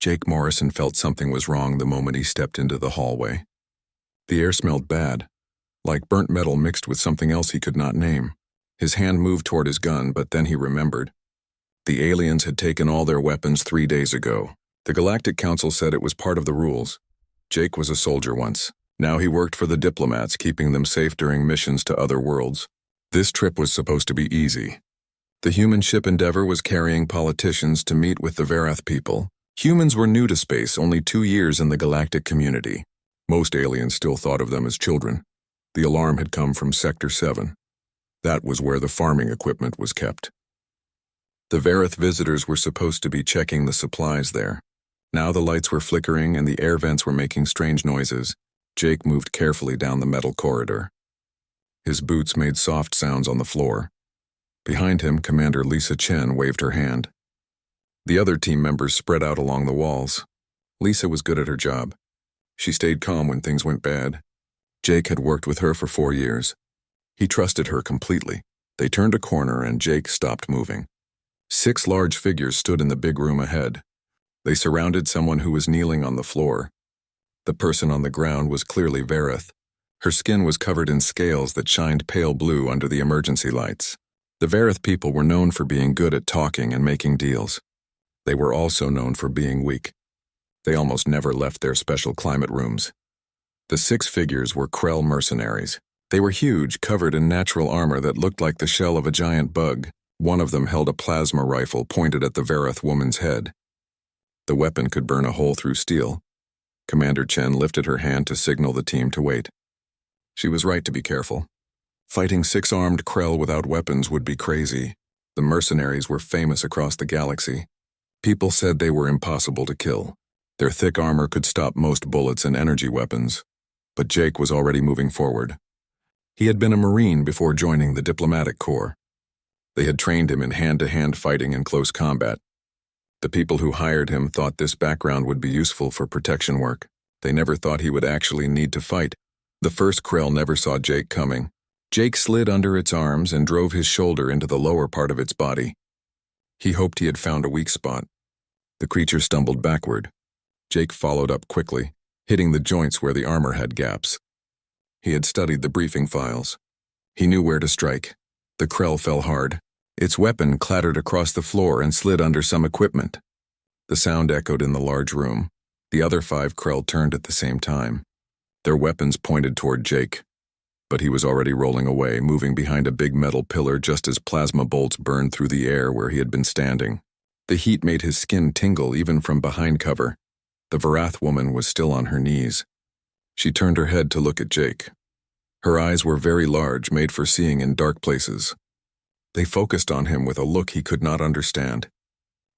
Jake Morrison felt something was wrong the moment he stepped into the hallway. The air smelled bad, like burnt metal mixed with something else he could not name. His hand moved toward his gun, but then he remembered. The aliens had taken all their weapons 3 days ago. The Galactic Council said it was part of the rules. Jake was a soldier once. Now he worked for the diplomats, keeping them safe during missions to other worlds. This trip was supposed to be easy. The human ship Endeavor was carrying politicians to meet with the Verath people. Humans were new to space, only 2 years in the galactic community. Most aliens still thought of them as children. The alarm had come from Sector 7. That was where the farming equipment was kept. The Verath visitors were supposed to be checking the supplies there. Now the lights were flickering and the air vents were making strange noises. Jake moved carefully down the metal corridor. His boots made soft sounds on the floor. Behind him, Commander Lisa Chen waved her hand. The other team members spread out along the walls. Lisa was good at her job. She stayed calm when things went bad. Jake had worked with her for 4 years. He trusted her completely. They turned a corner and Jake stopped moving. 6 large figures stood in the big room ahead. They surrounded someone who was kneeling on the floor. The person on the ground was clearly Verath. Her skin was covered in scales that shined pale blue under the emergency lights. The Verath people were known for being good at talking and making deals. They were also known for being weak. They almost never left their special climate rooms. The 6 figures were Krell mercenaries. They were huge, covered in natural armor that looked like the shell of a giant bug. One of them held a plasma rifle pointed at the Verath woman's head. The weapon could burn a hole through steel. Commander Chen lifted her hand to signal the team to wait. She was right to be careful. Fighting 6 armed Krell without weapons would be crazy. The mercenaries were famous across the galaxy. People said they were impossible to kill. Their thick armor could stop most bullets and energy weapons. But Jake was already moving forward. He had been a Marine before joining the diplomatic corps. They had trained him in hand-to-hand fighting and close combat. The people who hired him thought this background would be useful for protection work. They never thought he would actually need to fight. The first Krell never saw Jake coming. Jake slid under its arms and drove his shoulder into the lower part of its body. He hoped he had found a weak spot. The creature stumbled backward. Jake followed up quickly, hitting the joints where the armor had gaps. He had studied the briefing files. He knew where to strike. The Krell fell hard. Its weapon clattered across the floor and slid under some equipment. The sound echoed in the large room. The other 5 Krell turned at the same time. Their weapons pointed toward Jake. But he was already rolling away, moving behind a big metal pillar just as plasma bolts burned through the air where he had been standing. The heat made his skin tingle even from behind cover. The Verath woman was still on her knees. She turned her head to look at Jake. Her eyes were very large, made for seeing in dark places. They focused on him with a look he could not understand.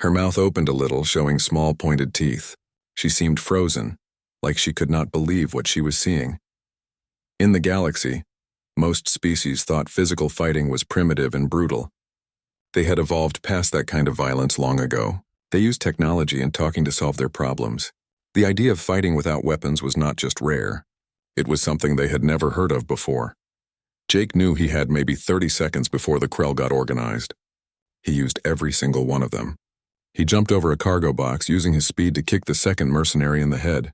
Her mouth opened a little, showing small pointed teeth. She seemed frozen, like she could not believe what she was seeing. In the galaxy, most species thought physical fighting was primitive and brutal. They had evolved past that kind of violence long ago. They used technology and talking to solve their problems. The idea of fighting without weapons was not just rare. It was something they had never heard of before. Jake knew he had maybe 30 seconds before the Krell got organized. He used every single one of them. He jumped over a cargo box, using his speed to kick the second mercenary in the head.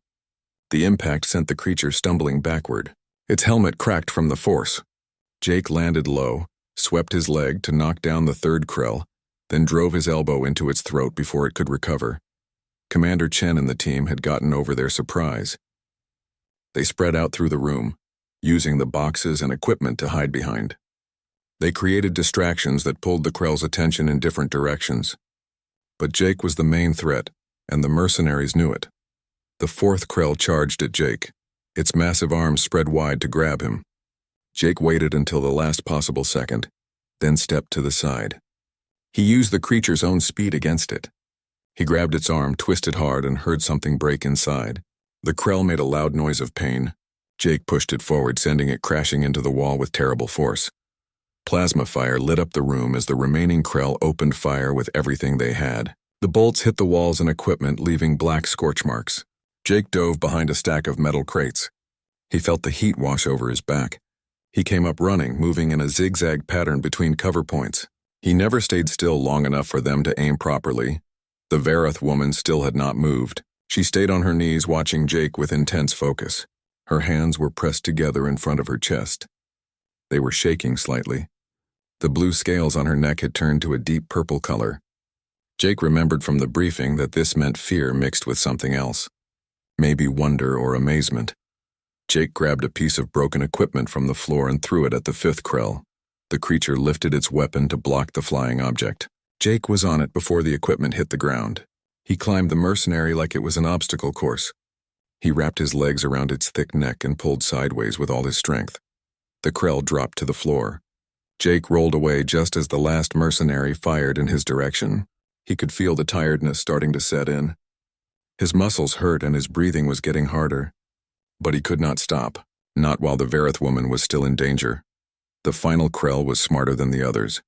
The impact sent the creature stumbling backward. Its helmet cracked from the force. Jake landed low, swept his leg to knock down the third Krell, then drove his elbow into its throat before it could recover. Commander Chen and the team had gotten over their surprise. They spread out through the room, using the boxes and equipment to hide behind. They created distractions that pulled the Krell's attention in different directions. But Jake was the main threat, and the mercenaries knew it. The 4th Krell charged at Jake, its massive arms spread wide to grab him. Jake waited until the last possible second, then stepped to the side. He used the creature's own speed against it. He grabbed its arm, twisted hard, and heard something break inside. The Krell made a loud noise of pain. Jake pushed it forward, sending it crashing into the wall with terrible force. Plasma fire lit up the room as the remaining Krell opened fire with everything they had. The bolts hit the walls and equipment, leaving black scorch marks. Jake dove behind a stack of metal crates. He felt the heat wash over his back. He came up running, moving in a zigzag pattern between cover points. He never stayed still long enough for them to aim properly. The Vareth woman still had not moved. She stayed on her knees watching Jake with intense focus. Her hands were pressed together in front of her chest. They were shaking slightly. The blue scales on her neck had turned to a deep purple color. Jake remembered from the briefing that this meant fear mixed with something else. Maybe wonder or amazement. Jake grabbed a piece of broken equipment from the floor and threw it at the fifth Krell. The creature lifted its weapon to block the flying object. Jake was on it before the equipment hit the ground. He climbed the mercenary like it was an obstacle course. He wrapped his legs around its thick neck and pulled sideways with all his strength. The Krell dropped to the floor. Jake rolled away just as the last mercenary fired in his direction. He could feel the tiredness starting to set in. His muscles hurt and his breathing was getting harder. But he could not stop, not while the Vareth woman was still in danger. The final Krell was smarter than the others.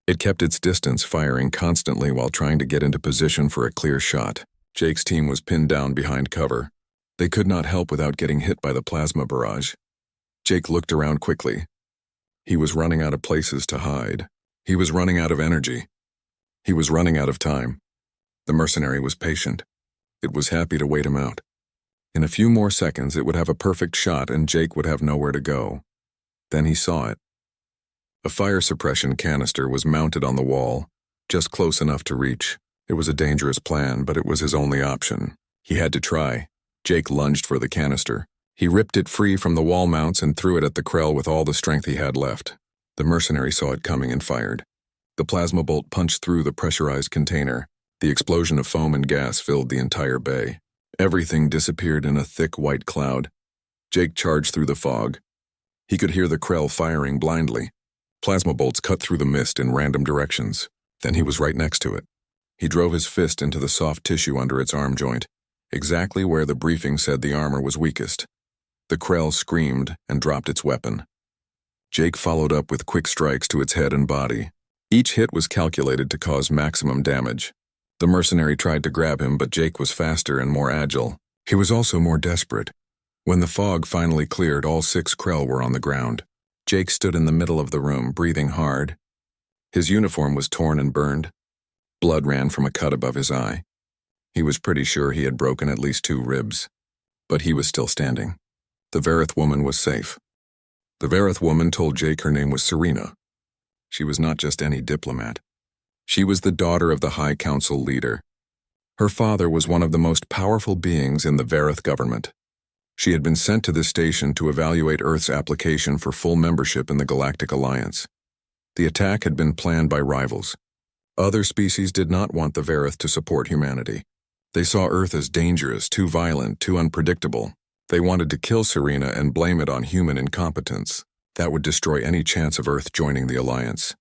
It kept its distance, firing constantly while trying to get into position for a clear shot. Jake's team was pinned down behind cover. They could not help without getting hit by the plasma barrage. Jake looked around quickly. He was running out of places to hide. He was running out of energy. He was running out of time. The mercenary was patient. It was happy to wait him out. In a few more seconds, it would have a perfect shot and Jake would have nowhere to go. Then he saw it. A fire suppression canister was mounted on the wall, just close enough to reach. It was a dangerous plan, but it was his only option. He had to try. Jake lunged for the canister. He ripped it free from the wall mounts and threw it at the Krell with all the strength he had left. The mercenary saw it coming and fired. The plasma bolt punched through the pressurized container. The explosion of foam and gas filled the entire bay. Everything disappeared in a thick white cloud. Jake charged through the fog. He could hear the Krell firing blindly. Plasma bolts cut through the mist in random directions. Then he was right next to it. He drove his fist into the soft tissue under its arm joint, exactly where the briefing said the armor was weakest. The Krell screamed and dropped its weapon. Jake followed up with quick strikes to its head and body. Each hit was calculated to cause maximum damage. The mercenary tried to grab him, but Jake was faster and more agile. He was also more desperate. When the fog finally cleared, all 6 Krell were on the ground. Jake stood in the middle of the room, breathing hard. His uniform was torn and burned. Blood ran from a cut above his eye. He was pretty sure he had broken at least 2 ribs. But he was still standing. The Vareth woman was safe. The Vareth woman told Jake her name was Serena. She was not just any diplomat. She was the daughter of the High Council leader. Her father was one of the most powerful beings in the Vareth government. She had been sent to this station to evaluate Earth's application for full membership in the Galactic Alliance. The attack had been planned by rivals. Other species did not want the Vareth to support humanity. They saw Earth as dangerous, too violent, too unpredictable. They wanted to kill Serena and blame it on human incompetence. That would destroy any chance of Earth joining the Alliance.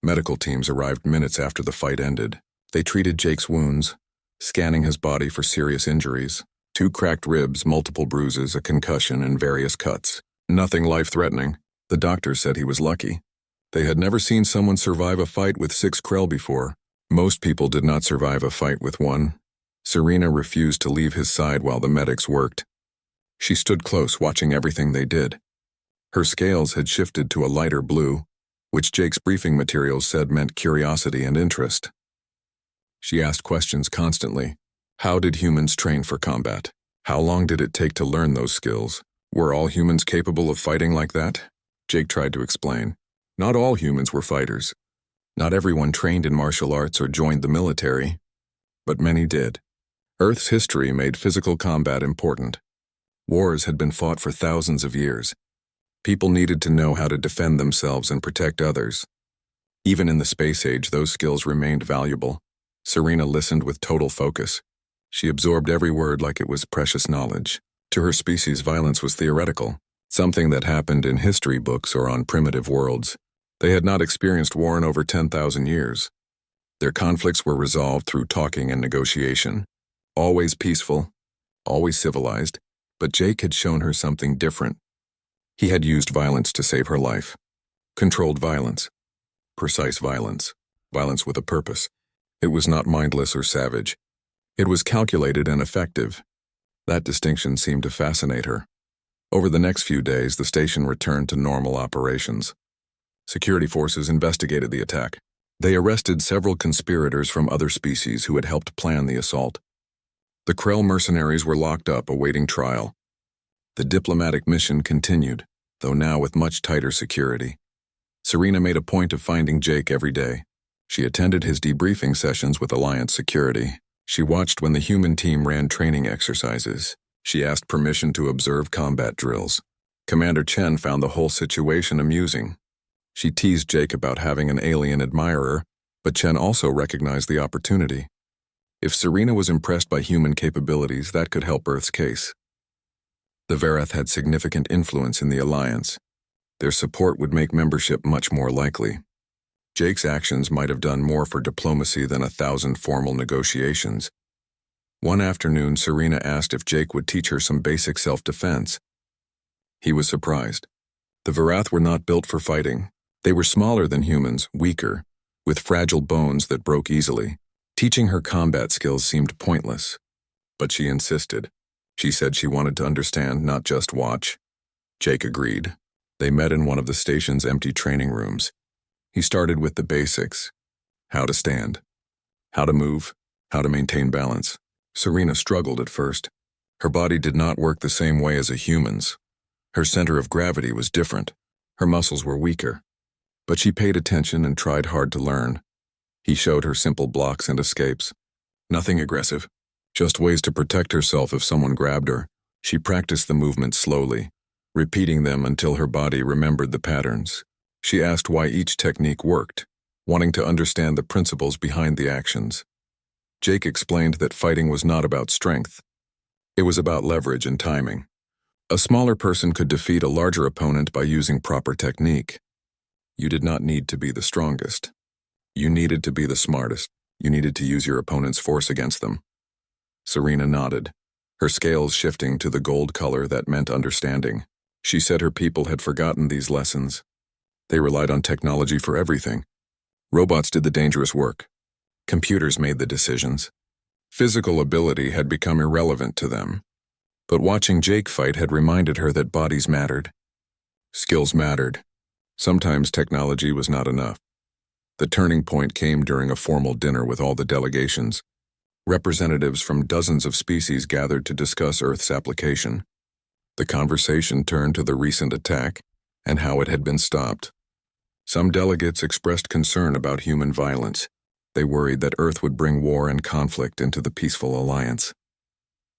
Medical teams arrived minutes after the fight ended. They treated Jake's wounds, scanning his body for serious injuries. 2 cracked ribs, multiple bruises, a concussion, and various cuts. Nothing life-threatening. The doctors said he was lucky. They had never seen someone survive a fight with 6 Krell before. Most people did not survive a fight with 1. Serena refused to leave his side while the medics worked. She stood close, watching everything they did. Her scales had shifted to a lighter blue, which Jake's briefing materials said meant curiosity and interest. She asked questions constantly. How did humans train for combat? How long did it take to learn those skills? Were all humans capable of fighting like that? Jake tried to explain. Not all humans were fighters. Not everyone trained in martial arts or joined the military, but many did. Earth's history made physical combat important. Wars had been fought for thousands of years. People needed to know how to defend themselves and protect others. Even in the space age, those skills remained valuable. Serena listened with total focus. She absorbed every word like it was precious knowledge. To her species, violence was theoretical, something that happened in history books or on primitive worlds. They had not experienced war in over 10,000 years. Their conflicts were resolved through talking and negotiation. Always peaceful, always civilized, but Jake had shown her something different. He had used violence to save her life. Controlled violence. Precise violence. Violence with a purpose. It was not mindless or savage. It was calculated and effective. That distinction seemed to fascinate her. Over the next few days, the station returned to normal operations. Security forces investigated the attack. They arrested several conspirators from other species who had helped plan the assault. The Krell mercenaries were locked up awaiting trial. The diplomatic mission continued, though now with much tighter security. Serena made a point of finding Jake every day. She attended his debriefing sessions with Alliance Security. She watched when the human team ran training exercises. She asked permission to observe combat drills. Commander Chen found the whole situation amusing. She teased Jake about having an alien admirer, but Chen also recognized the opportunity. If Serena was impressed by human capabilities, that could help Earth's case. The Verath had significant influence in the Alliance. Their support would make membership much more likely. Jake's actions might have done more for diplomacy than 1,000 formal negotiations. One afternoon, Serena asked if Jake would teach her some basic self-defense. He was surprised. The Verath were not built for fighting. They were smaller than humans, weaker, with fragile bones that broke easily. Teaching her combat skills seemed pointless. But she insisted. She said she wanted to understand, not just watch. Jake agreed. They met in one of the station's empty training rooms. He started with the basics. How to stand. How to move. How to maintain balance. Serena struggled at first. Her body did not work the same way as a human's. Her center of gravity was different. Her muscles were weaker. But she paid attention and tried hard to learn. He showed her simple blocks and escapes. Nothing aggressive. Just ways to protect herself if someone grabbed her. She practiced the movements slowly, repeating them until her body remembered the patterns. She asked why each technique worked, wanting to understand the principles behind the actions. Jake explained that fighting was not about strength. It was about leverage and timing. A smaller person could defeat a larger opponent by using proper technique. You did not need to be the strongest. You needed to be the smartest. You needed to use your opponent's force against them. Serena nodded, her scales shifting to the gold color that meant understanding. She said her people had forgotten these lessons. They relied on technology for everything. Robots did the dangerous work. Computers made the decisions. Physical ability had become irrelevant to them. But watching Jake fight had reminded her that bodies mattered. Skills mattered. Sometimes technology was not enough. The turning point came during a formal dinner with all the delegations. Representatives from dozens of species gathered to discuss Earth's application. The conversation turned to the recent attack and how it had been stopped. Some delegates expressed concern about human violence. They worried that Earth would bring war and conflict into the peaceful alliance.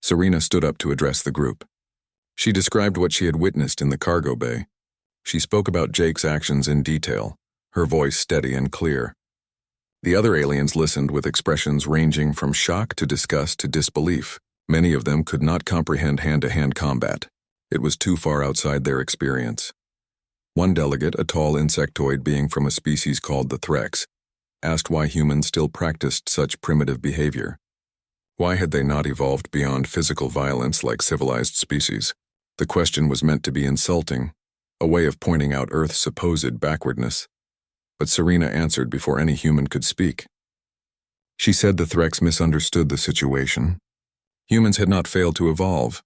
Serena stood up to address the group. She described what she had witnessed in the cargo bay. She spoke about Jake's actions in detail, her voice steady and clear. The other aliens listened with expressions ranging from shock to disgust to disbelief. Many of them could not comprehend hand-to-hand combat. It was too far outside their experience. One delegate, a tall insectoid being from a species called the Threx, asked why humans still practiced such primitive behavior. Why had they not evolved beyond physical violence like civilized species? The question was meant to be insulting, a way of pointing out Earth's supposed backwardness. But Serena answered before any human could speak. She said the Threx misunderstood the situation. Humans had not failed to evolve.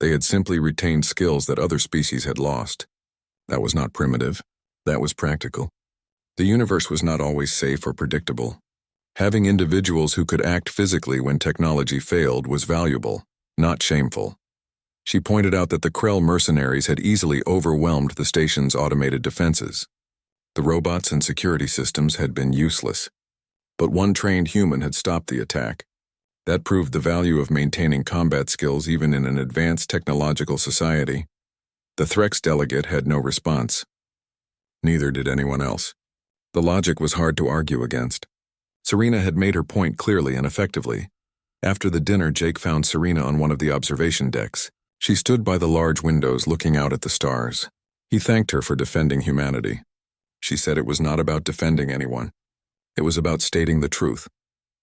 They had simply retained skills that other species had lost. That was not primitive. That was practical. The universe was not always safe or predictable. Having individuals who could act physically when technology failed was valuable, not shameful. She pointed out that the Krell mercenaries had easily overwhelmed the station's automated defenses. The robots and security systems had been useless. But one trained human had stopped the attack. That proved the value of maintaining combat skills even in an advanced technological society. The Threx delegate had no response. Neither did anyone else. The logic was hard to argue against. Serena had made her point clearly and effectively. After the dinner, Jake found Serena on one of the observation decks. She stood by the large windows looking out at the stars. He thanked her for defending humanity. She said it was not about defending anyone. It was about stating the truth.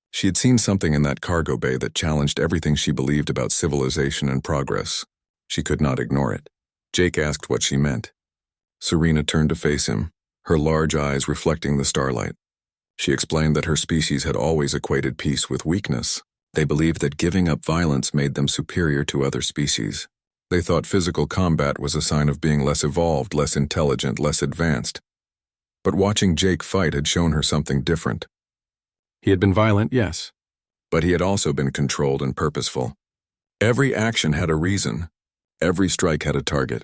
She had seen something in that cargo bay that challenged everything she believed about civilization and progress. She could not ignore it. Jake asked what she meant. Serena turned to face him, her large eyes reflecting the starlight. She explained that her species had always equated peace with weakness. They believed that giving up violence made them superior to other species. They thought physical combat was a sign of being less evolved, less intelligent, less advanced. But watching Jake fight had shown her something different. He had been violent, yes. But he had also been controlled and purposeful. Every action had a reason. Every strike had a target.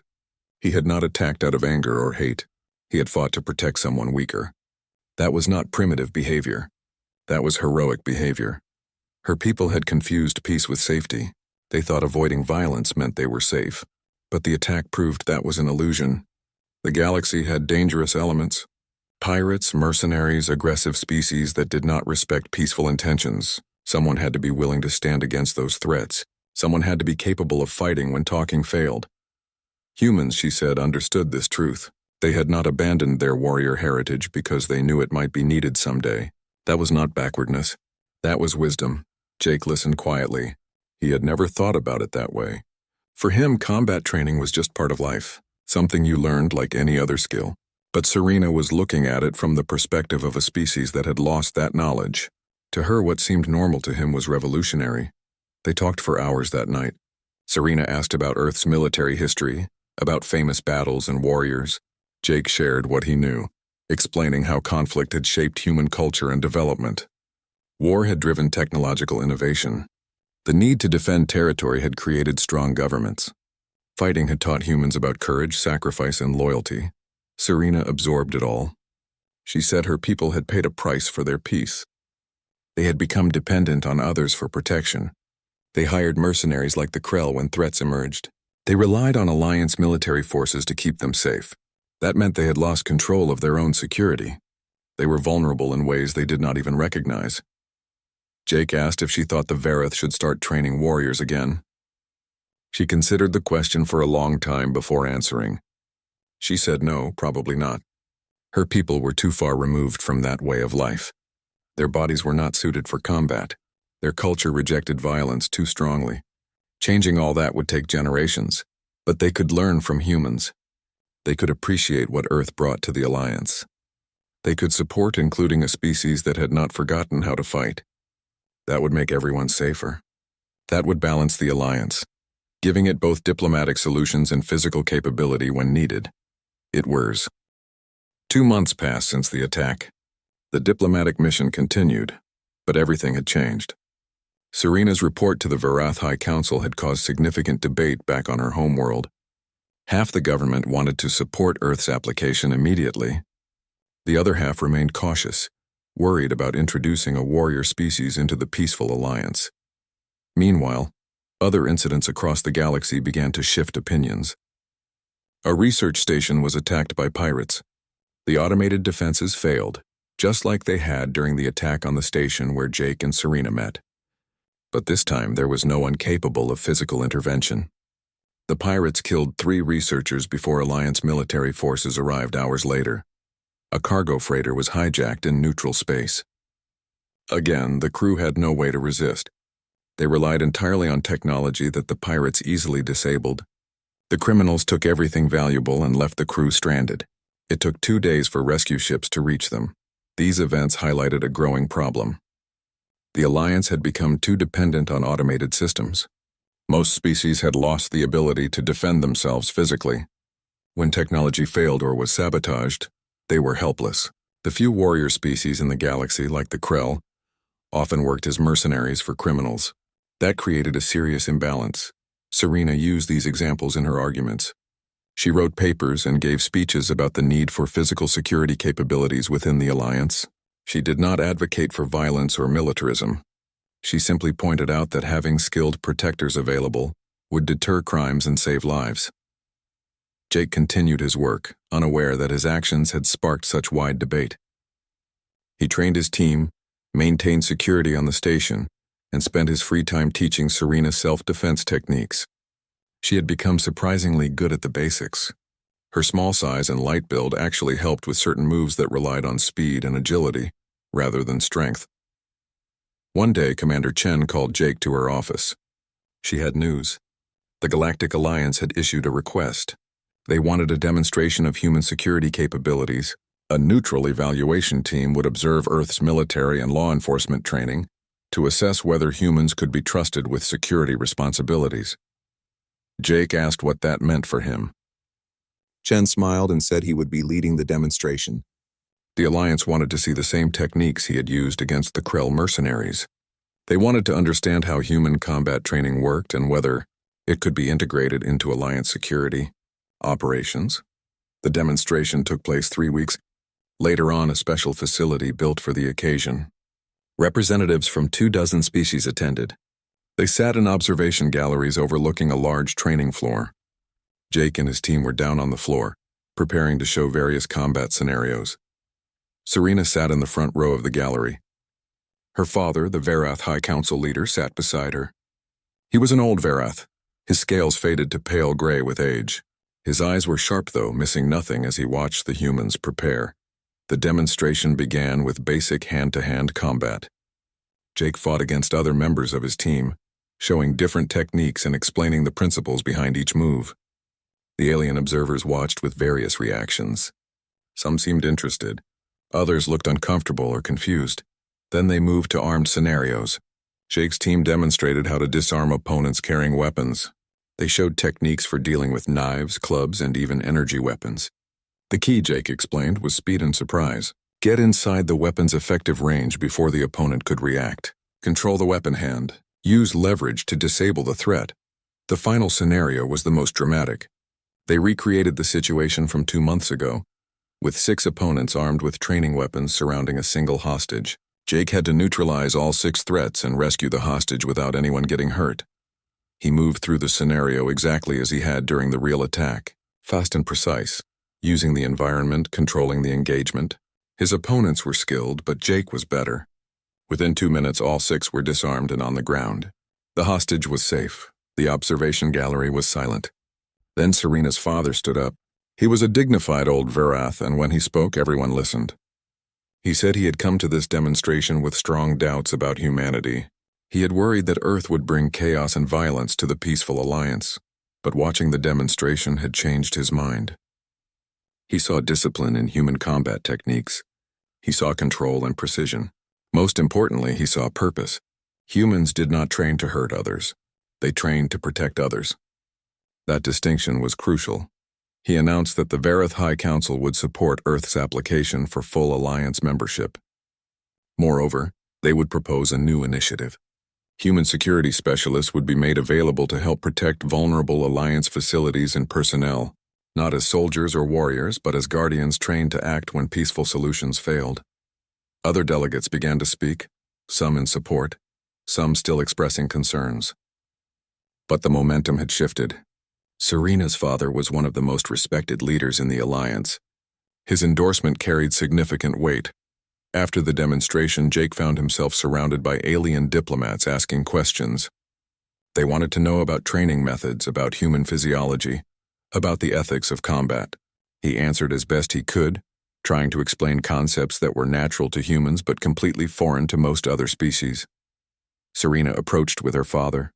He had not attacked out of anger or hate. He had fought to protect someone weaker. That was not primitive behavior. That was heroic behavior. Her people had confused peace with safety. They thought avoiding violence meant they were safe. But the attack proved that was an illusion. The galaxy had dangerous elements. Pirates, mercenaries, aggressive species that did not respect peaceful intentions. Someone had to be willing to stand against those threats. Someone had to be capable of fighting when talking failed. Humans, she said, understood this truth. They had not abandoned their warrior heritage because they knew it might be needed someday. That was not backwardness. That was wisdom. Jake listened quietly. He had never thought about it that way. For him, combat training was just part of life, something you learned like any other skill. But Serena was looking at it from the perspective of a species that had lost that knowledge. To her, what seemed normal to him was revolutionary. They talked for hours that night. Serena asked about Earth's military history, about famous battles and warriors. Jake shared what he knew, explaining how conflict had shaped human culture and development. War had driven technological innovation. The need to defend territory had created strong governments. Fighting had taught humans about courage, sacrifice, and loyalty. Serena absorbed it all. She said her people had paid a price for their peace. They had become dependent on others for protection. They hired mercenaries like the Krell when threats emerged. They relied on alliance military forces to keep them safe. That meant they had lost control of their own security. They were vulnerable in ways they did not even recognize. Jake asked if she thought the Vareth should start training warriors again. She considered the question for a long time before answering. She said no, probably not. Her people were too far removed from that way of life. Their bodies were not suited for combat. Their culture rejected violence too strongly. Changing all that would take generations, but they could learn from humans. They could appreciate what Earth brought to the Alliance. They could support including a species that had not forgotten how to fight. That would make everyone safer. That would balance the Alliance, giving it both diplomatic solutions and physical capability when needed. It was. 2 months passed since the attack. The diplomatic mission continued, but everything had changed. Serena's report to the Varath High Council had caused significant debate back on her homeworld. Half the government wanted to support Earth's application immediately. The other half remained cautious, worried about introducing a warrior species into the peaceful alliance. Meanwhile, other incidents across the galaxy began to shift opinions. A research station was attacked by pirates. The automated defenses failed, just like they had during the attack on the station where Jake and Serena met. But this time there was no one capable of physical intervention. The pirates killed 3 researchers before Alliance military forces arrived hours later. A cargo freighter was hijacked in neutral space. Again, the crew had no way to resist. They relied entirely on technology that the pirates easily disabled. The criminals took everything valuable and left the crew stranded. It took 2 days for rescue ships to reach them. These events highlighted a growing problem. The Alliance had become too dependent on automated systems. Most species had lost the ability to defend themselves physically. When technology failed or was sabotaged, they were helpless. The few warrior species in the galaxy, like the Krell, often worked as mercenaries for criminals. That created a serious imbalance. Serena used these examples in her arguments. She wrote papers and gave speeches about the need for physical security capabilities within the Alliance. She did not advocate for violence or militarism. She simply pointed out that having skilled protectors available would deter crimes and save lives. Jake continued his work, unaware that his actions had sparked such wide debate. He trained his team, maintained security on the station, and spent his free time teaching Serena self-defense techniques. She had become surprisingly good at the basics. Her small size and light build actually helped with certain moves that relied on speed and agility, rather than strength. One day, Commander Chen called Jake to her office. She had news. The Galactic Alliance had issued a request. They wanted a demonstration of human security capabilities. A neutral evaluation team would observe Earth's military and law enforcement training to assess whether humans could be trusted with security responsibilities. Jake asked what that meant for him. Chen smiled and said he would be leading the demonstration. The Alliance wanted to see the same techniques he had used against the Krell mercenaries. They wanted to understand how human combat training worked and whether it could be integrated into Alliance security operations. The demonstration took place 3 weeks later on a special facility built for the occasion. Representatives from 24 species attended. They sat in observation galleries overlooking a large training floor. Jake and his team were down on the floor, preparing to show various combat scenarios. Serena sat in the front row of the gallery. Her father, the Varath High Council leader, sat beside her. He was an old Varath. His scales faded to pale gray with age. His eyes were sharp, though, missing nothing as he watched the humans prepare. The demonstration began with basic hand-to-hand combat. Jake fought against other members of his team, showing different techniques and explaining the principles behind each move. The alien observers watched with various reactions. Some seemed interested. Others looked uncomfortable or confused. Then they moved to armed scenarios. Jake's team demonstrated how to disarm opponents carrying weapons. They showed techniques for dealing with knives, clubs, and even energy weapons. The key, Jake explained, was speed and surprise. Get inside the weapon's effective range before the opponent could react. Control the weapon hand. Use leverage to disable the threat. The final scenario was the most dramatic. They recreated the situation from 2 months ago, with 6 opponents armed with training weapons surrounding a single hostage. Jake had to neutralize all 6 threats and rescue the hostage without anyone getting hurt. He moved through the scenario exactly as he had during the real attack, fast and precise, using the environment, controlling the engagement. His opponents were skilled, but Jake was better. Within 2 minutes, all 6 were disarmed and on the ground. The hostage was safe. The observation gallery was silent. Then Serena's father stood up. He was a dignified old Varath, and when he spoke, everyone listened. He said he had come to this demonstration with strong doubts about humanity. He had worried that Earth would bring chaos and violence to the peaceful Alliance, but watching the demonstration had changed his mind. He saw discipline in human combat techniques. He saw control and precision. Most importantly, he saw purpose. Humans did not train to hurt others. They trained to protect others. That distinction was crucial. He announced that the Varath High Council would support Earth's application for full Alliance membership. Moreover, they would propose a new initiative. Human security specialists would be made available to help protect vulnerable Alliance facilities and personnel, not as soldiers or warriors, but as guardians trained to act when peaceful solutions failed. Other delegates began to speak, some in support, some still expressing concerns. But the momentum had shifted. Serena's father was one of the most respected leaders in the Alliance. His endorsement carried significant weight. After the demonstration, Jake found himself surrounded by alien diplomats asking questions. They wanted to know about training methods, about human physiology, about the ethics of combat. He answered as best he could, trying to explain concepts that were natural to humans but completely foreign to most other species. Serena approached with her father.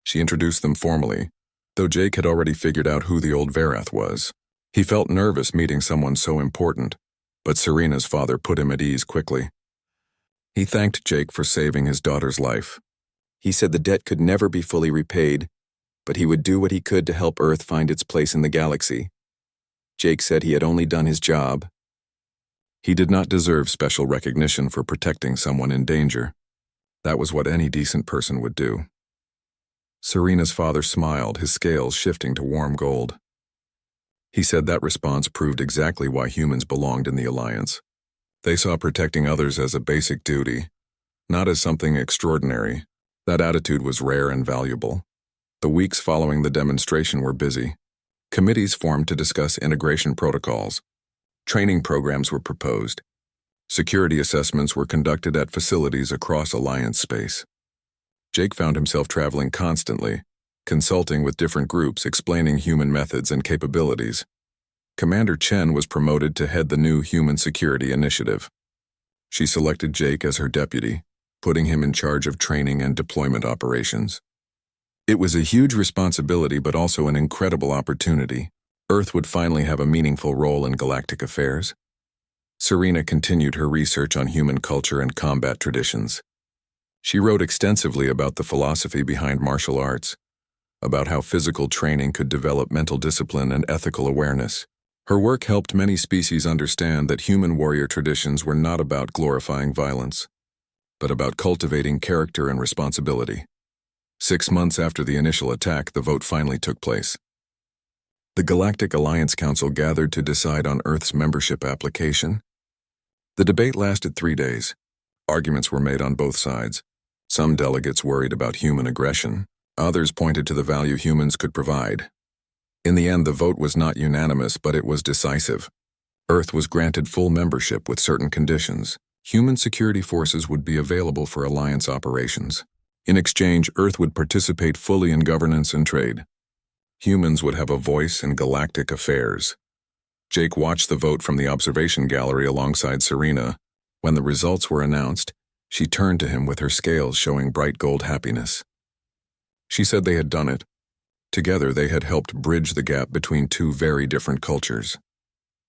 She introduced them formally, though Jake had already figured out who the old Varath was. He felt nervous meeting someone so important, but Serena's father put him at ease quickly. He thanked Jake for saving his daughter's life. He said the debt could never be fully repaid, but he would do what he could to help Earth find its place in the galaxy. Jake said he had only done his job. He did not deserve special recognition for protecting someone in danger. That was what any decent person would do. Serena's father smiled, his scales shifting to warm gold. He said that response proved exactly why humans belonged in the Alliance. They saw protecting others as a basic duty, not as something extraordinary. That attitude was rare and valuable. The weeks following the demonstration were busy. Committees formed to discuss integration protocols. Training programs were proposed. Security assessments were conducted at facilities across Alliance space. Jake found himself traveling constantly, consulting with different groups, explaining human methods and capabilities. Commander Chen was promoted to head the new Human Security Initiative. She selected Jake as her deputy, putting him in charge of training and deployment operations. It was a huge responsibility, but also an incredible opportunity. Earth would finally have a meaningful role in galactic affairs. Serena continued her research on human culture and combat traditions. She wrote extensively about the philosophy behind martial arts, about how physical training could develop mental discipline and ethical awareness. Her work helped many species understand that human warrior traditions were not about glorifying violence, but about cultivating character and responsibility. 6 months after the initial attack, the vote finally took place. The Galactic Alliance Council gathered to decide on Earth's membership application. The debate lasted 3 days. Arguments were made on both sides. Some delegates worried about human aggression. Others pointed to the value humans could provide. In the end, the vote was not unanimous, but it was decisive. Earth was granted full membership with certain conditions. Human security forces would be available for Alliance operations. In exchange, Earth would participate fully in governance and trade. Humans would have a voice in galactic affairs. Jake watched the vote from the observation gallery alongside Serena. When the results were announced, she turned to him with her scales showing bright gold happiness. She said they had done it. Together, they had helped bridge the gap between two very different cultures.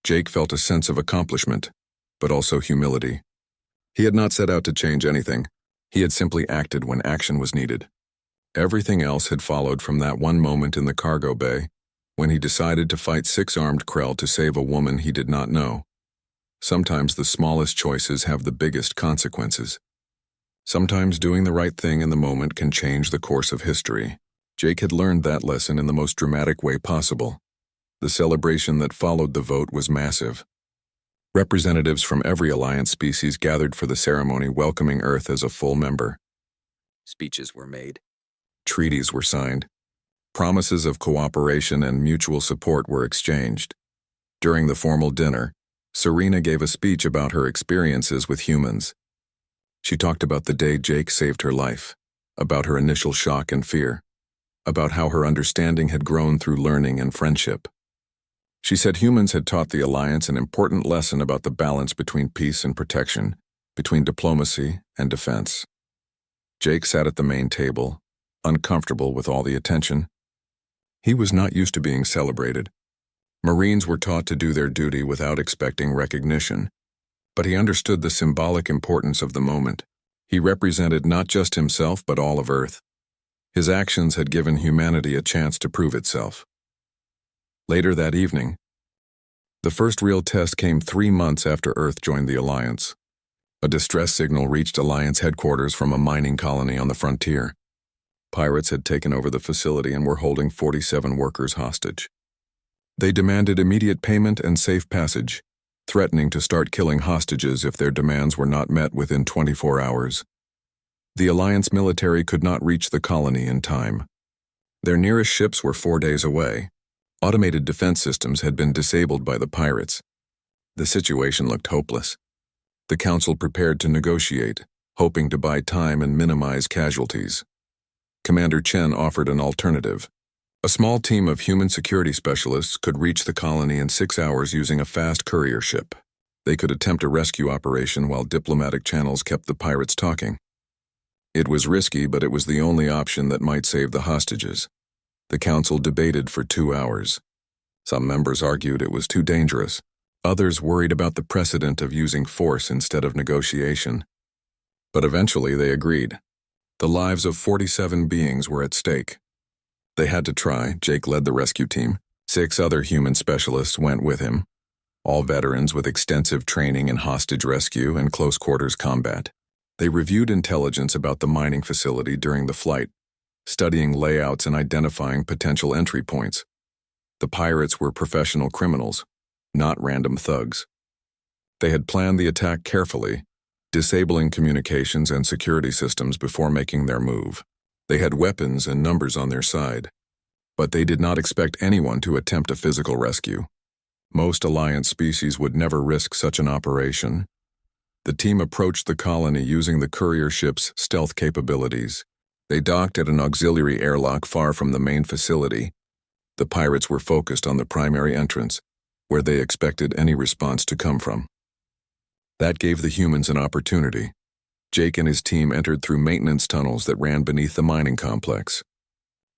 Jake felt a sense of accomplishment, but also humility. He had not set out to change anything. He had simply acted when action was needed. Everything else had followed from that one moment in the cargo bay, when he decided to fight 6 armed Krell to save a woman he did not know. Sometimes the smallest choices have the biggest consequences. Sometimes doing the right thing in the moment can change the course of history. Jake had learned that lesson in the most dramatic way possible. The celebration that followed the vote was massive. Representatives from every Alliance species gathered for the ceremony welcoming Earth as a full member. Speeches were made. Treaties were signed. Promises of cooperation and mutual support were exchanged. During the formal dinner, Serena gave a speech about her experiences with humans. She talked about the day Jake saved her life, about her initial shock and fear, about how her understanding had grown through learning and friendship. She said humans had taught the Alliance an important lesson about the balance between peace and protection, between diplomacy and defense. Jake sat at the main table, uncomfortable with all the attention. He was not used to being celebrated. Marines were taught to do their duty without expecting recognition, but he understood the symbolic importance of the moment. He represented not just himself but all of Earth. His actions had given humanity a chance to prove itself. Later that evening, the first real test came 3 months after Earth joined the Alliance. A distress signal reached Alliance headquarters from a mining colony on the frontier. Pirates had taken over the facility and were holding 47 workers hostage. They demanded immediate payment and safe passage, threatening to start killing hostages if their demands were not met within 24 hours. The Alliance military could not reach the colony in time. Their nearest ships were 4 days away. Automated defense systems had been disabled by the pirates. The situation looked hopeless. The Council prepared to negotiate, hoping to buy time and minimize casualties. Commander Chen offered an alternative. A small team of human security specialists could reach the colony in 6 hours using a fast courier ship. They could attempt a rescue operation while diplomatic channels kept the pirates talking. It was risky, but it was the only option that might save the hostages. The Council debated for 2 hours. Some members argued it was too dangerous. Others worried about the precedent of using force instead of negotiation. But eventually they agreed. The lives of 47 beings were at stake. They had to try. Jake led the rescue team. 6 other human specialists went with him, all veterans with extensive training in hostage rescue and close-quarters combat. They reviewed intelligence about the mining facility during the flight, studying layouts and identifying potential entry points. The pirates were professional criminals, not random thugs. They had planned the attack carefully, disabling communications and security systems before making their move. They had weapons and numbers on their side, but they did not expect anyone to attempt a physical rescue. Most Alliance species would never risk such an operation. The team approached the colony using the courier ship's stealth capabilities. They docked at an auxiliary airlock far from the main facility. The pirates were focused on the primary entrance, where they expected any response to come from. That gave the humans an opportunity. Jake and his team entered through maintenance tunnels that ran beneath the mining complex.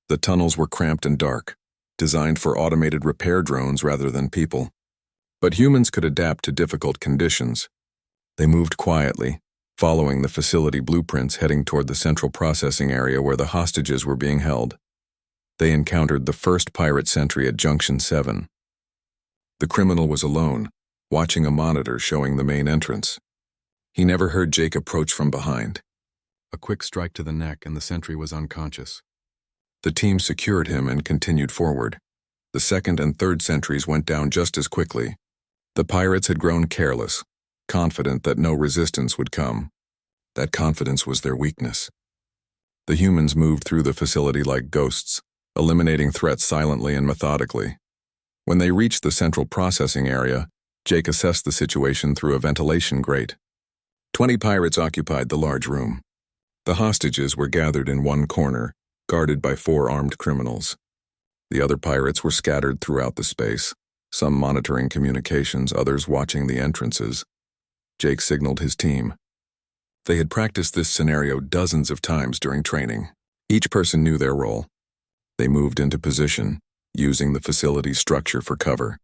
The tunnels were cramped and dark, designed for automated repair drones rather than people. But humans could adapt to difficult conditions. They moved quietly, following the facility blueprints heading toward the central processing area where the hostages were being held. They encountered the first pirate sentry at Junction 7. The criminal was alone, watching a monitor showing the main entrance. He never heard Jake approach from behind. A quick strike to the neck and the sentry was unconscious. The team secured him and continued forward. The second and third sentries went down just as quickly. The pirates had grown careless, confident that no resistance would come. That confidence was their weakness. The humans moved through the facility like ghosts, eliminating threats silently and methodically. When they reached the central processing area, Jake assessed the situation through a ventilation grate. 20 pirates occupied the large room. The hostages were gathered in one corner, guarded by 4 armed criminals. The other pirates were scattered throughout the space, some monitoring communications, others watching the entrances. Jake signaled his team. They had practiced this scenario dozens of times during training. Each person knew their role. They moved into position, using the facility's structure for cover.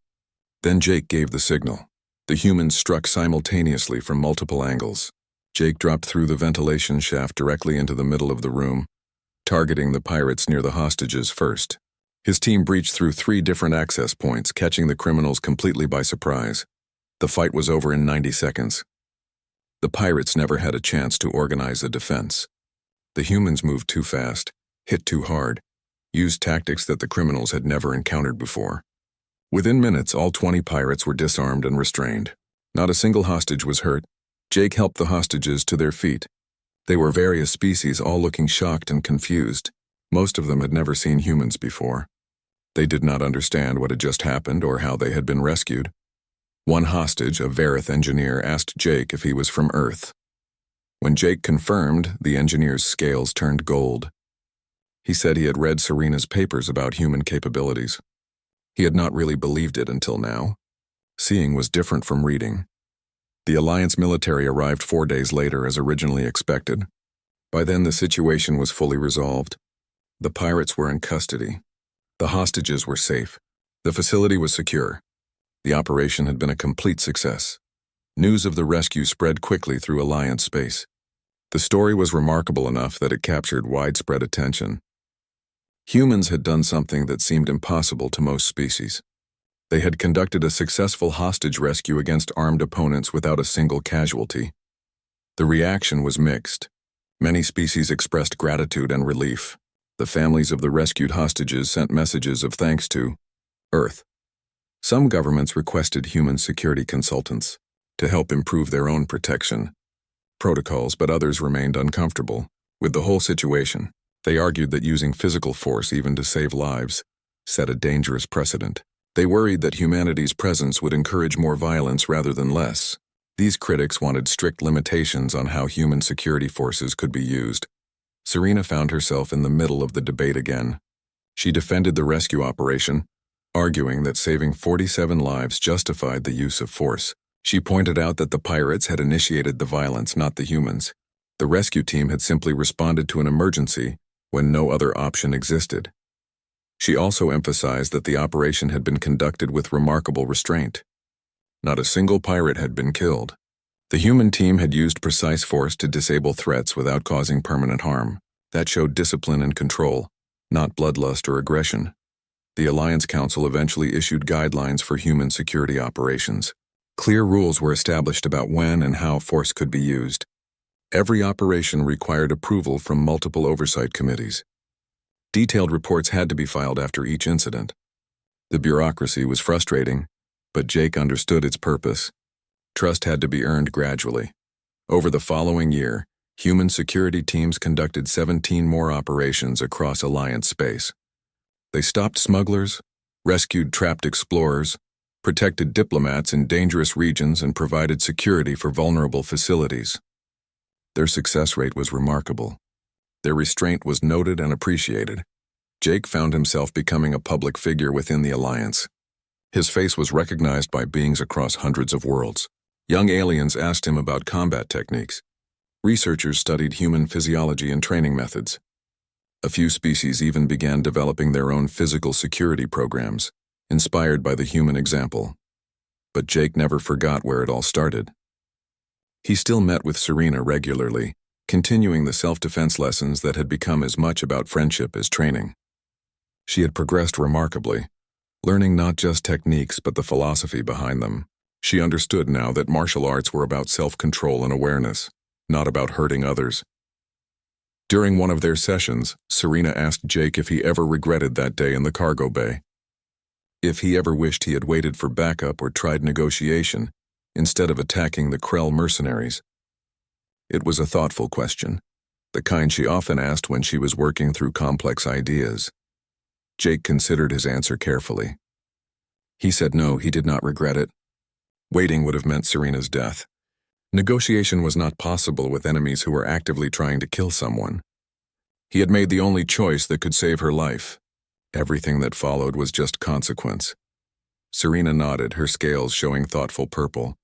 Then Jake gave the signal. The humans struck simultaneously from multiple angles. Jake dropped through the ventilation shaft directly into the middle of the room, targeting the pirates near the hostages first. His team breached through 3 different access points, catching the criminals completely by surprise. The fight was over in 90 seconds. The pirates never had a chance to organize a defense. The humans moved too fast, hit too hard, used tactics that the criminals had never encountered before. Within minutes, all 20 pirates were disarmed and restrained. Not a single hostage was hurt. Jake helped the hostages to their feet. They were various species, all looking shocked and confused. Most of them had never seen humans before. They did not understand what had just happened or how they had been rescued. One hostage, a Verith engineer, asked Jake if he was from Earth. When Jake confirmed, the engineer's scales turned gold. He said he had read Serena's papers about human capabilities. He had not really believed it until now. Seeing was different from reading. The Alliance military arrived 4 days later as originally expected. By then the situation was fully resolved. The pirates were in custody. The hostages were safe. The facility was secure. The operation had been a complete success. News of the rescue spread quickly through Alliance space. The story was remarkable enough that it captured widespread attention. Humans had done something that seemed impossible to most species. They had conducted a successful hostage rescue against armed opponents without a single casualty. The reaction was mixed. Many species expressed gratitude and relief. The families of the rescued hostages sent messages of thanks to Earth. Some governments requested human security consultants to help improve their own protection protocols, but others remained uncomfortable with the whole situation. They argued that using physical force, even to save lives, set a dangerous precedent. They worried that humanity's presence would encourage more violence rather than less. These critics wanted strict limitations on how human security forces could be used. Serena found herself in the middle of the debate again. She defended the rescue operation, arguing that saving 47 lives justified the use of force. She pointed out that the pirates had initiated the violence, not the humans. The rescue team had simply responded to an emergency when no other option existed. She also emphasized that the operation had been conducted with remarkable restraint. Not a single pirate had been killed. The human team had used precise force to disable threats without causing permanent harm. That showed discipline and control, not bloodlust or aggression. The Alliance Council eventually issued guidelines for human security operations. Clear rules were established about when and how force could be used. Every operation required approval from multiple oversight committees. Detailed reports had to be filed after each incident. The bureaucracy was frustrating, but Jake understood its purpose. Trust had to be earned gradually. Over the following year, human security teams conducted 17 more operations across Alliance space. They stopped smugglers, rescued trapped explorers, protected diplomats in dangerous regions, and provided security for vulnerable facilities. Their success rate was remarkable. Their restraint was noted and appreciated. Jake found himself becoming a public figure within the Alliance. His face was recognized by beings across hundreds of worlds. Young aliens asked him about combat techniques. Researchers studied human physiology and training methods. A few species even began developing their own physical security programs, inspired by the human example. But Jake never forgot where it all started. He still met with Serena regularly, continuing the self-defense lessons that had become as much about friendship as training. She had progressed remarkably, learning not just techniques but the philosophy behind them. She understood now that martial arts were about self-control and awareness, not about hurting others. During one of their sessions, Serena asked Jake if he ever regretted that day in the cargo bay. If he ever wished he had waited for backup or tried negotiation, instead of attacking the Krell mercenaries. It was a thoughtful question, the kind she often asked when she was working through complex ideas. Jake considered his answer carefully. He said no, he did not regret it. Waiting would have meant Serena's death. Negotiation was not possible with enemies who were actively trying to kill someone. He had made the only choice that could save her life. Everything that followed was just consequence. Serena nodded, her scales showing thoughtful purple.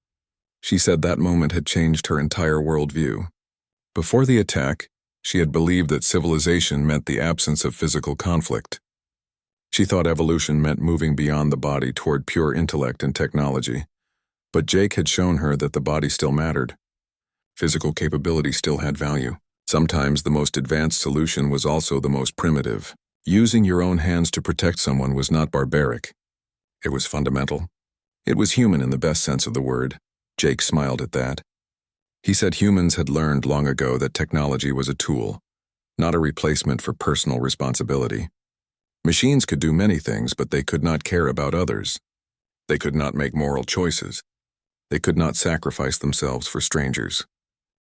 She said that moment had changed her entire worldview. Before the attack, she had believed that civilization meant the absence of physical conflict. She thought evolution meant moving beyond the body toward pure intellect and technology. But Jake had shown her that the body still mattered. Physical capability still had value. Sometimes the most advanced solution was also the most primitive. Using your own hands to protect someone was not barbaric. It was fundamental. It was human in the best sense of the word. Jake smiled at that. He said humans had learned long ago that technology was a tool, not a replacement for personal responsibility. Machines could do many things, but they could not care about others. They could not make moral choices. They could not sacrifice themselves for strangers.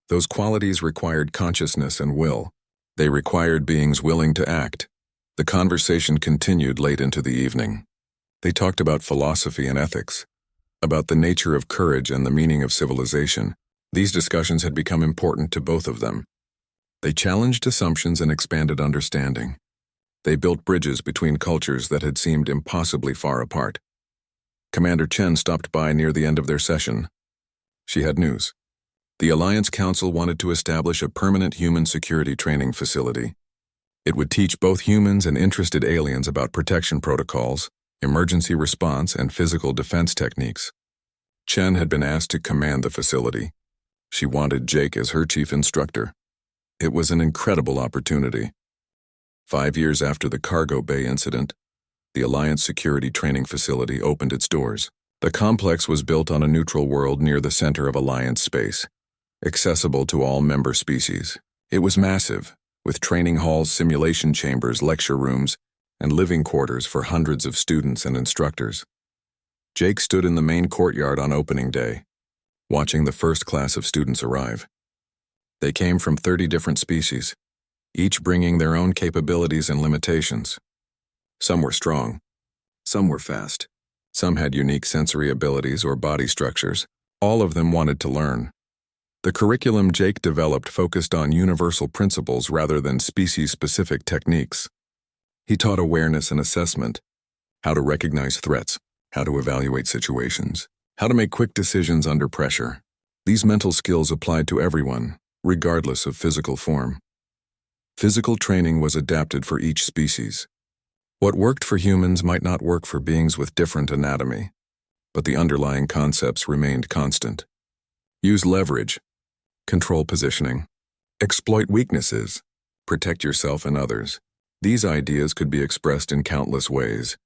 Those qualities required consciousness and will. They required beings willing to act. The conversation continued late into the evening. They talked about philosophy and ethics, about the nature of courage and the meaning of civilization. These discussions had become important to both of them. They challenged assumptions and expanded understanding. They built bridges between cultures that had seemed impossibly far apart. Commander Chen stopped by near the end of their session. She had news. The Alliance Council wanted to establish a permanent human security training facility. It would teach both humans and interested aliens about protection protocols, emergency response, and physical defense techniques. Chen had been asked to command the facility. She wanted Jake as her chief instructor. It was an incredible opportunity. 5 years after the cargo bay incident, the Alliance Security Training Facility opened its doors. The complex was built on a neutral world near the center of Alliance space, accessible to all member species. It was massive, with training halls, simulation chambers, lecture rooms, and living quarters for hundreds of students and instructors. Jake stood in the main courtyard on opening day, watching the first class of students arrive. They came from 30 different species, each bringing their own capabilities and limitations. Some were strong, some were fast, some had unique sensory abilities or body structures. All of them wanted to learn. The curriculum Jake developed focused on universal principles rather than species-specific techniques. He taught awareness and assessment, how to recognize threats, how to evaluate situations, how to make quick decisions under pressure. These mental skills applied to everyone, regardless of physical form. Physical training was adapted for each species. What worked for humans might not work for beings with different anatomy, but the underlying concepts remained constant. Use leverage, control positioning, exploit weaknesses, protect yourself and others. These ideas could be expressed in countless ways.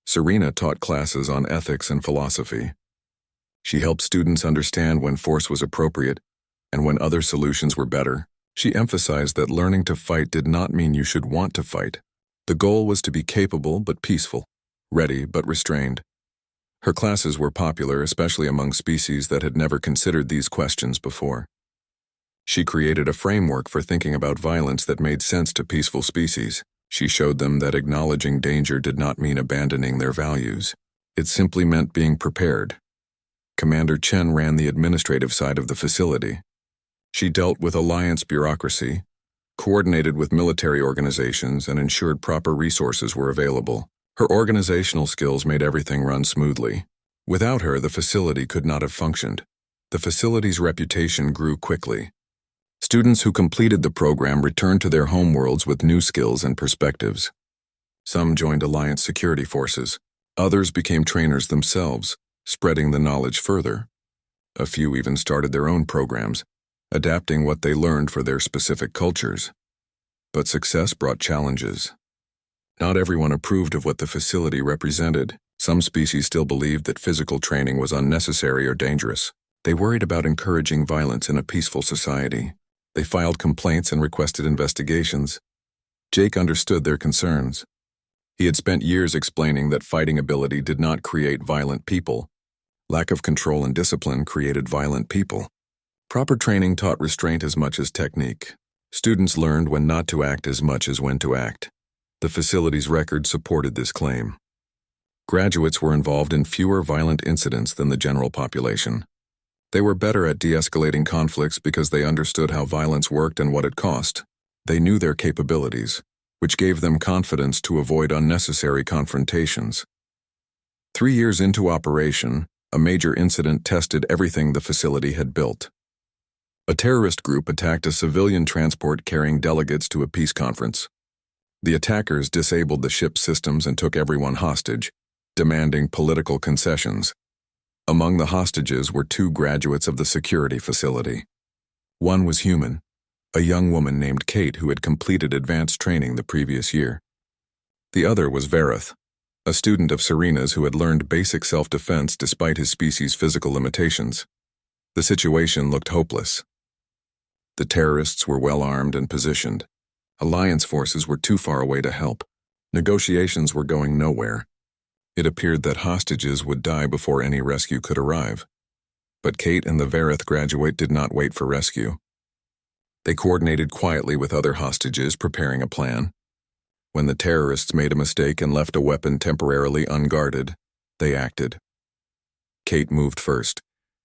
Serena taught classes on ethics and philosophy. She helped students understand when force was appropriate and when other solutions were better. She emphasized that learning to fight did not mean you should want to fight. The goal was to be capable but peaceful, ready but restrained. Her classes were popular, especially among species that had never considered these questions before. She created a framework for thinking about violence that made sense to peaceful species. She showed them that acknowledging danger did not mean abandoning their values. It simply meant being prepared. Commander Chen ran the administrative side of the facility. She dealt with Alliance bureaucracy, coordinated with military organizations, and ensured proper resources were available. Her organizational skills made everything run smoothly. Without her, the facility could not have functioned. The facility's reputation grew quickly. Students who completed the program returned to their homeworlds with new skills and perspectives. Some joined Alliance security forces. Others became trainers themselves, spreading the knowledge further. A few even started their own programs, adapting what they learned for their specific cultures. But success brought challenges. Not everyone approved of what the facility represented. Some species still believed that physical training was unnecessary or dangerous. They worried about encouraging violence in a peaceful society. They filed complaints and requested investigations. Jake understood their concerns. He had spent years explaining that fighting ability did not create violent people. Lack of control and discipline created violent people. Proper training taught restraint as much as technique. Students learned when not to act as much as when to act. The facility's record supported this claim. Graduates were involved in fewer violent incidents than the general population. They were better at de-escalating conflicts because they understood how violence worked and what it cost. They knew their capabilities, which gave them confidence to avoid unnecessary confrontations. 3 years into operation, a major incident tested everything the facility had built. A terrorist group attacked a civilian transport carrying delegates to a peace conference. The attackers disabled the ship's systems and took everyone hostage, demanding political concessions. Among the hostages were 2 graduates of the security facility. One was human, a young woman named Kate who had completed advanced training the previous year. The other was Vareth, a student of Serena's who had learned basic self-defense despite his species' physical limitations. The situation looked hopeless. The terrorists were well armed and positioned. Alliance forces were too far away to help. Negotiations were going nowhere. It appeared that hostages would die before any rescue could arrive. But Kate and the Vareth graduate did not wait for rescue. They coordinated quietly with other hostages, preparing a plan. When the terrorists made a mistake and left a weapon temporarily unguarded, they acted. Kate moved first,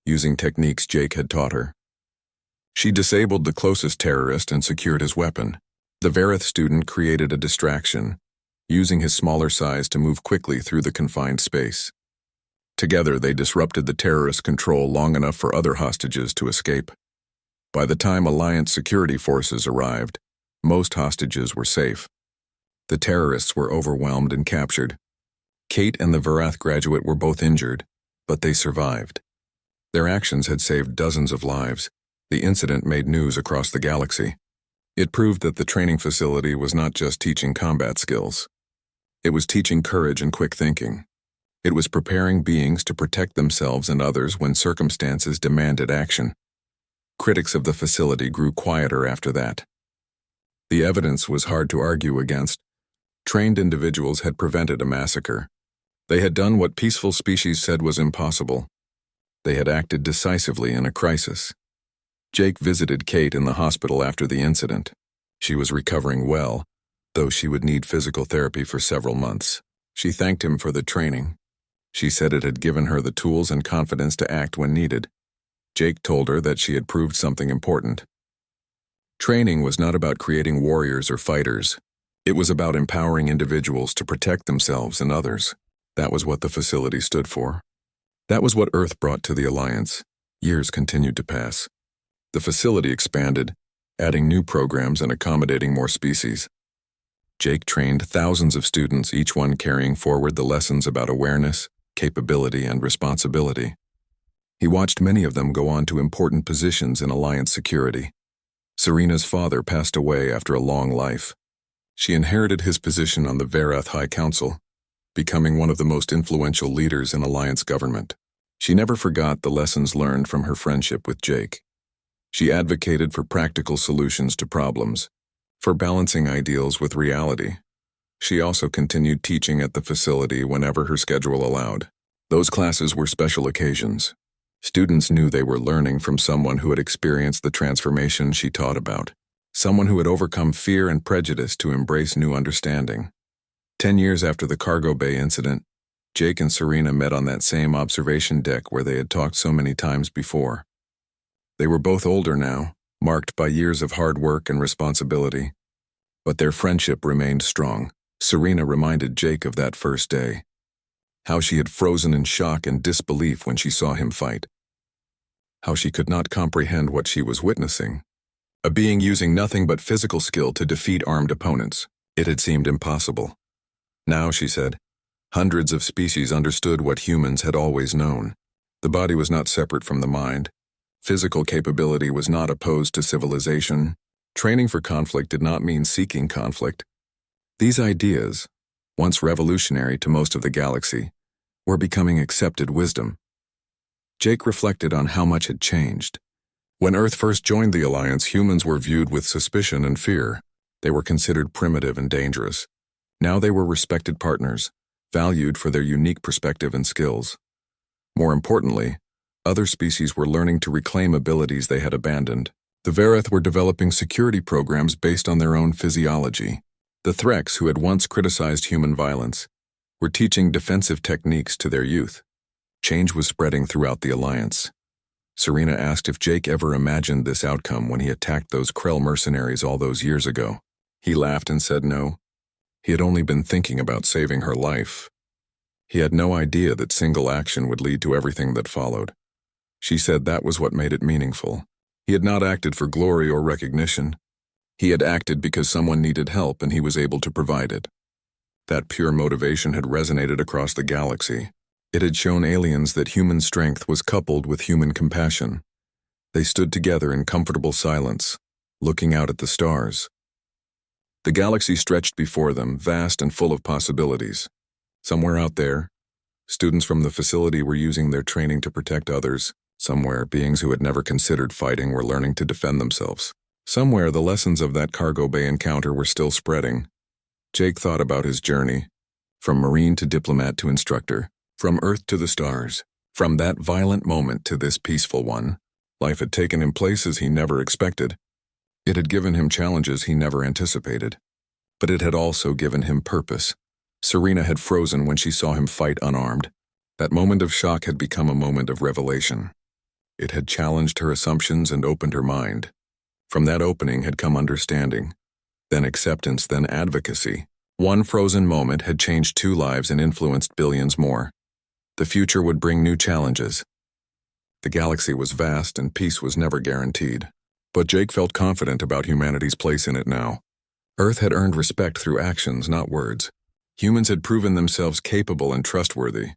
using techniques Jake had taught her. She disabled the closest terrorist and secured his weapon. The Vareth student created a distraction, using his smaller size to move quickly through the confined space. Together, they disrupted the terrorist control long enough for other hostages to escape. By the time Alliance security forces arrived, most hostages were safe. The terrorists were overwhelmed and captured. Kate and the Vareth graduate were both injured, but they survived. Their actions had saved dozens of lives. The incident made news across the galaxy. It proved that the training facility was not just teaching combat skills. It was teaching courage and quick thinking. It was preparing beings to protect themselves and others when circumstances demanded action. Critics of the facility grew quieter after that. The evidence was hard to argue against. Trained individuals had prevented a massacre. They had done what peaceful species said was impossible. They had acted decisively in a crisis. Jake visited Kate in the hospital after the incident. She was recovering well, though she would need physical therapy for several months. She thanked him for the training. She said it had given her the tools and confidence to act when needed. Jake told her that she had proved something important. Training was not about creating warriors or fighters. It was about empowering individuals to protect themselves and others. That was what the facility stood for. That was what Earth brought to the Alliance. Years continued to pass. The facility expanded, adding new programs and accommodating more species. Jake trained thousands of students, each one carrying forward the lessons about awareness, capability, and responsibility. He watched many of them go on to important positions in Alliance security. Serena's father passed away after a long life. She inherited his position on the Vareth High Council, becoming one of the most influential leaders in Alliance government. She never forgot the lessons learned from her friendship with Jake. She advocated for practical solutions to problems, for balancing ideals with reality. She also continued teaching at the facility whenever her schedule allowed. Those classes were special occasions. Students knew they were learning from someone who had experienced the transformation she taught about, someone who had overcome fear and prejudice to embrace new understanding. 10 years after the cargo bay incident, Jake and Serena met on that same observation deck where they had talked so many times before. They were both older now, marked by years of hard work and responsibility. But their friendship remained strong. Serena reminded Jake of that first day, how she had frozen in shock and disbelief when she saw him fight, how she could not comprehend what she was witnessing. A being using nothing but physical skill to defeat armed opponents. It had seemed impossible. Now, she said, hundreds of species understood what humans had always known. The body was not separate from the mind. Physical capability was not opposed to civilization. Training for conflict did not mean seeking conflict. These ideas, once revolutionary to most of the galaxy, were becoming accepted wisdom. Jake reflected on how much had changed. When Earth first joined the Alliance, humans were viewed with suspicion and fear. They were considered primitive and dangerous. Now they were respected partners, valued for their unique perspective and skills. More importantly, other species were learning to reclaim abilities they had abandoned. The Verith were developing security programs based on their own physiology. The Threks, who had once criticized human violence, were teaching defensive techniques to their youth. Change was spreading throughout the Alliance. Serena asked if Jake ever imagined this outcome when he attacked those Krell mercenaries all those years ago. He laughed and said no. He had only been thinking about saving her life. He had no idea that single action would lead to everything that followed. She said that was what made it meaningful. He had not acted for glory or recognition. He had acted because someone needed help and he was able to provide it. That pure motivation had resonated across the galaxy. It had shown aliens that human strength was coupled with human compassion. They stood together in comfortable silence, looking out at the stars. The galaxy stretched before them, vast and full of possibilities. Somewhere out there, students from the facility were using their training to protect others. Somewhere, beings who had never considered fighting were learning to defend themselves. Somewhere, the lessons of that cargo bay encounter were still spreading. Jake thought about his journey, from Marine to diplomat to instructor, from Earth to the stars. From that violent moment to this peaceful one, life had taken him places he never expected. It had given him challenges he never anticipated. But it had also given him purpose. Serena had frozen when she saw him fight unarmed. That moment of shock had become a moment of revelation. It had challenged her assumptions and opened her mind. From that opening had come understanding, then acceptance, then advocacy. One frozen moment had changed 2 lives and influenced billions more. The future would bring new challenges. The galaxy was vast and peace was never guaranteed. But Jake felt confident about humanity's place in it now. Earth had earned respect through actions, not words. Humans had proven themselves capable and trustworthy.